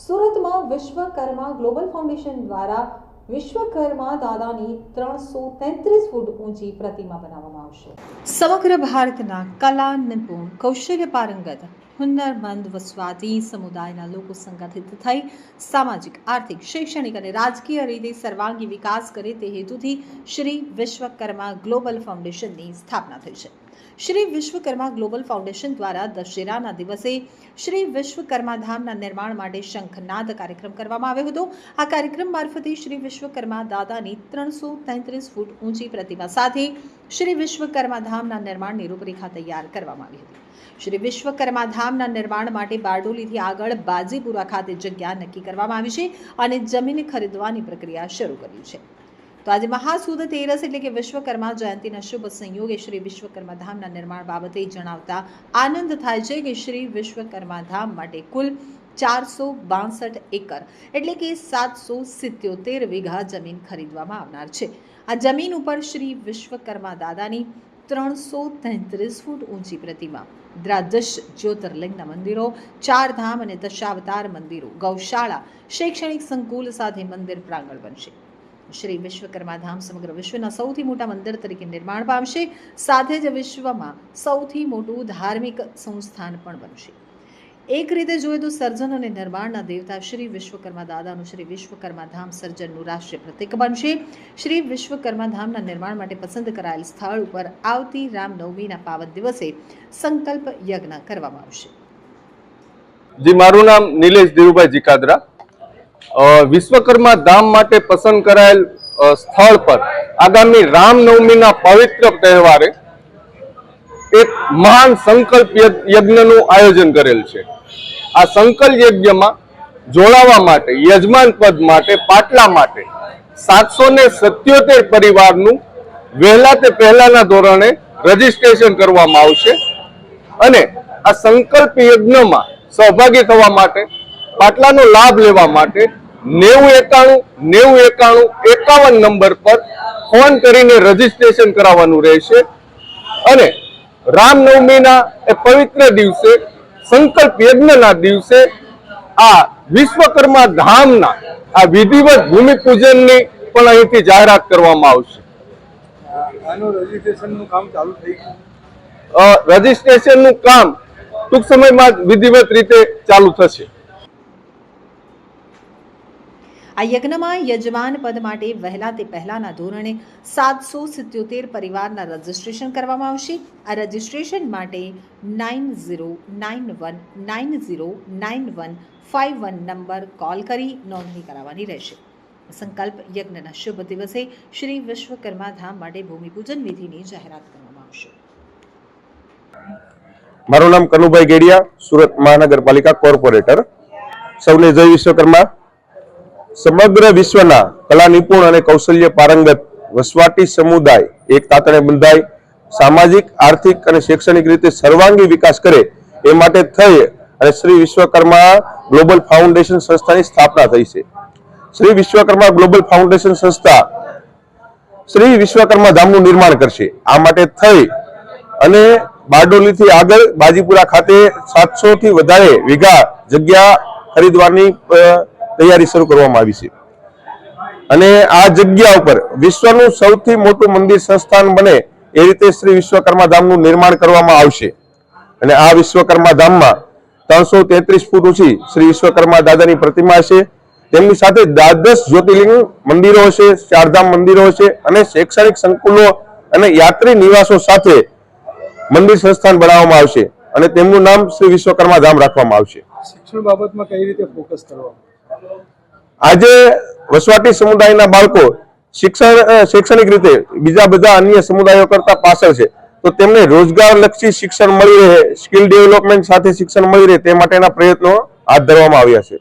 સુરતમાં Vishwakarma global foundation દ્વારા વિશ્વકર્મા દાદાની 333 ફૂટ ઊંચી પ્રતિમા બનાવવામાં આવશે। સમગ્ર ભારતના કલા નિપુણ કૌશલ્ય પારંગત હુન્નરમંદ વસવાટી સમુદાયના લોકો સંગઠિત થઈ સામાજિક આર્થિક શૈક્ષણિક અને રાજકીય રીતે સર્વાંગી વિકાસ કરે તે હેતુથી શ્રી વિશ્વકર્મા ગ્લોબલ ફાઉન્ડેશનની સ્થાપના થઈ છે। श्री विश्वकर्मा ग्लोबल फाउंडेशन द्वारा दशेराना दिवसे श्री विश्वकर्मा धामना निर्माण माटे शंखनाद कार्यक्रम करवामां आव्यो हतो। आ कार्यक्रम मार्फते श्री विश्वकर्मा दादानी 333 फूट ऊंची प्रतिमा साथे श्री विश्वकर्मा धामना निर्माणनी रूपरेखा तैयार करवामां आवी हती। श्री विश्वकर्मा धामना निर्माण माटे बारडोलीथी आगळ बाजीपुरा खाते जग्या नक्की करवामां आवी छे अने जमीन खरीदवानी प्रक्रिया शरू करी छे। तो आज महासुद तेरस એટલે કે વિશ્વકર્મા જયંતિના શુભ સંયોગે શ્રી વિશ્વકર્મા ધામના નિર્માણ બાબતે જણાવતા આનંદ થાય છે કે શ્રી વિશ્વકર્મા ધામ માટે કુલ 462 એકર એટલે કે 777 વીઘા જમીન ખરીદવામાં આવનાર છે। આ જમીન ઉપર શ્રી વિશ્વકર્મા દાદાની 333 ફૂટ ઊંચી પ્રતિમા, દ્વાદશ જ્યોતિર્લિંગના મંદિરો, 4 ધામ અને દશાવતાર મંદિરો, ગૌશાળા, શૈક્ષણિક સંકુલ સાથે મંદિર પ્રાંગણ બનશે। श्री विश्वकर्मा धाम समग्र विश्वना सौथी मोटा मंदिर तरीके निर्माण पामशे, साथे ज विश्वमां सौथी मोटुं धार्मिक संस्थान पण बनशे। एक रीते जोईए तो सर्जन अने निर्माणना देवता श्री विश्वकर्मा दादानुं श्री विश्वकर्मा धाम सर्जननुं राष्ट्रीय प्रतीक बनशे। श्री विश्वकर्मा धामना निर्माण माटे पसंद करायेल स्थळ उपर आवती रामनवमीना पावन दिवसे संकल्प यज्ञ करवामां आवशे। जी, मारुं नाम निलेश देवुभाई जिकादरा। विश्वकर्मा धाम माटे पसंद करायेल स्थल पर आगामी रामनवमीना पवित्र तहेवारे एक महान संकल्प यज्ञनुं आयोजन करेल छे। आ संकल्प यज्ञमां जोड़ावा माटे यजमान पद माटे पाटला माटे 777 परिवारनुं वहेला ते पहेलाना धोरणे रजिस्ट्रेशन करवामां आवशे अने आ संकल्प यज्ञमां सहभागी थवा माटे पाटलानो लाभ लेवा माटे 90919151 नंबर पर फोन करीने रजिस्ट्रेशन कराववानुं रहेशे अने रामनवमीना ए पवित्र दिवसे संकल्प यज्ञना दिवसे आ विश्वकर्मा धामना आ विधिवत भूमिपूजननी पण અહીંથી જાહેરાત કરવામાં આવશે। આનો રજીસ્ટ્રેશનનું કામ ચાલુ થઈ ગયું? રજીસ્ટ્રેશનનું કામ ટૂંક સમયમાં વિધિવત રીતે ચાલુ થશે। આ યજ્ઞમાં યજમાન પદ માટે વહેલા તે પહેલાના ધોરણે 777 પરિવારના રજીસ્ટ્રેશન કરવામાં આવશે। આ રજીસ્ટ્રેશન માટે 9091909151 નંબર કોલ કરી નોંધણી કરાવવાની રહેશે। સંકલ્પ યજ્ઞના શુભ દિવસે શ્રી વિશ્વકર્મા ધામ માટે ભૂમિપૂજન વિધિની જાહેરાત કરવામાં આવશે। મારું નામ કનુભાઈ ગેડિયા, સુરત મહાનગરપાલિકા કોર્પોરેટર। સૌને જય વિશ્વકર્મા। સમગ્ર વિશ્વના કલા નિપુણ અને કૌશલ્ય પારંગત વસવાટી સમુદાય એક તાતણે બંધાય સામાજિક આર્થિક અને શૈક્ષણિક રીતે સર્વાંગી વિકાસ કરે એ માટે થઈ અને શ્રી વિશ્વકર્મા ગ્લોબલ ફાઉન્ડેશન સંસ્થાની સ્થાપના થઈ છે। શ્રી વિશ્વકર્મા ગ્લોબલ ફાઉન્ડેશન સંસ્થા શ્રી વિશ્વકર્મા ધામનું નિર્માણ કરશે। આ માટે થઈ અને બારડોલીથી આગળ બાજીપુરા ખાતે 700 થી વધારે વીઘા જગ્યા ખરીદવાની તૈયારી શરૂ કરવામાં આવી છે અને આ જગ્યા ઉપર વિશ્વનું સૌથી મોટું મંદિર સંસ્થાન બને એ રીતે શ્રી વિશ્વકર્મા ધામનું નિર્માણ કરવામાં આવશે અને આ વિશ્વકર્મા ધામમાં 333 ફૂટ ઊંચી શ્રી વિશ્વકર્મા દાદાની પ્રતિમા હશે। તેમની સાથે 12 જ્યોતિર્લિંગ મંદિરો હશે, 4 ધામ મંદિરો હશે અને શૈક્ષણિક સંકુલો અને યાત્રી નિવાસો સાથે મંદિર સંસ્થાન બનાવવામાં આવશે અને તેમનું નામ શ્રી વિશ્વકર્મા ધામ રાખવામાં આવશે। શિક્ષણ બાબતમાં કઈ રીતે ફોકસ કરવામાં? આજે વસવાટી સમુદાયના બાળકો શૈક્ષણિક રીતે બીજા બધા અન્ય સમુદાયો કરતા પાછળ છે, તો તેમને રોજગારલક્ષી શિક્ષણ મળી રહે, સ્કિલ ડેવલપમેન્ટ સાથે શિક્ષણ મળી રહે તે માટેના પ્રયત્નો હાથ ધરવામાં આવ્યા છે।